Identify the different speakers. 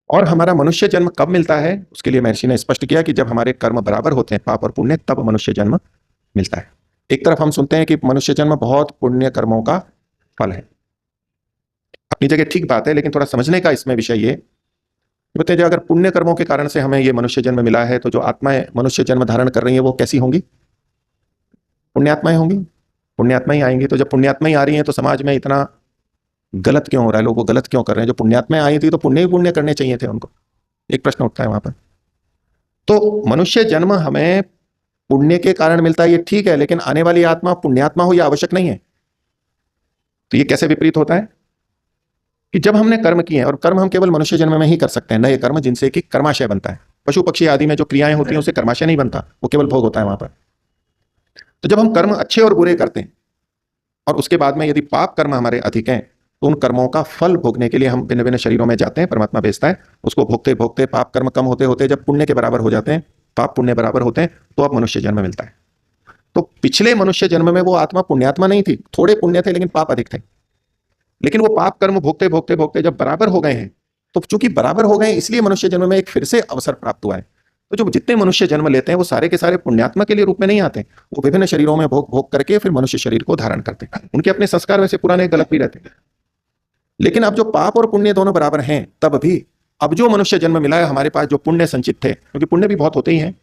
Speaker 1: और हमारा मनुष्य जन्म कब मिलता है, उसके लिए महर्षि ने स्पष्ट किया कि जब हमारे कर्म बराबर होते हैं, पाप और पुण्य, तब मनुष्य जन्म मिलता है। एक तरफ हम सुनते हैं कि मनुष्य जन्म बहुत पुण्य कर्मों का फल है, अपनी जगह ठीक बात है, लेकिन थोड़ा समझने का इसमें विषय ये बोलते हैं, अगर पुण्य कर्मों के कारण से हमें ये मनुष्य जन्म मिला है, तो जो आत्माएं मनुष्य जन्म धारण कर रही हैं वो कैसी होंगी? पुण्यात्माएं होंगी, पुण्यात्मा ही आएंगी। तो जब पुण्यात्मा ही आ रही हैं तो समाज में इतना गलत क्यों हो रहा है, लोगों को गलत क्यों कर रहे हैं? जो पुण्यात्माएं आई थी तो पुण्य ही पुण्य करने चाहिए थे उनको, एक प्रश्न उठता है वहां पर। तो मनुष्य जन्म हमें पुण्य के कारण मिलता है, ये ठीक है, लेकिन आने वाली आत्मा पुण्यात्मा हो यह आवश्यक नहीं है। तो ये कैसे विपरीत होता है कि जब हमने कर्म किए हैं, और कर्म हम केवल मनुष्य जन्म में ही कर सकते हैं, नए कर्म जिनसे कि कर्माशय बनता है। पशु पक्षी आदि में जो क्रियाएं होती हैं उससे कर्माशय नहीं बनता, वो केवल भोग होता है वहां पर। तो जब हम कर्म अच्छे और बुरे करते हैं और उसके बाद में यदि पाप कर्म हमारे अधिक हैं, तो उन कर्मों का फल भोगने के लिए हम भिन्न भिन्न शरीरों में जाते हैं, परमात्मा भेजता है। उसको भोगते भोगते पाप कर्म कम होते होते जब पुण्य के बराबर हो जाते हैं, पाप पुण्य बराबर होते हैं, तो अब मनुष्य जन्म मिलता है। तो पिछले मनुष्य जन्म में वो आत्मा पुण्यात्मा नहीं थी, थोड़े पुण्य थे लेकिन पाप अधिक थे। लेकिन वो पाप कर्म भोगते भोगते भोगते जब बराबर हो गए हैं, तो चूंकि बराबर हो गए इसलिए मनुष्य जन्म में एक फिर से अवसर प्राप्त हुआ है। तो जो जितने मनुष्य जन्म लेते हैं वो सारे के सारे पुण्यात्मा के लिए रूप में नहीं आते, वो विभिन्न शरीरों में भोग भोग करके फिर मनुष्य शरीर को धारण करते हैं। उनके अपने संस्कार वैसे पुराने गलत भी रहते हैं, लेकिन अब जो पाप और पुण्य दोनों बराबर हैं, तब भी अब जो मनुष्य जन्म मिला है हमारे पास, जो पुण्य संचित थे, क्योंकि पुण्य भी बहुत होते ही हैं,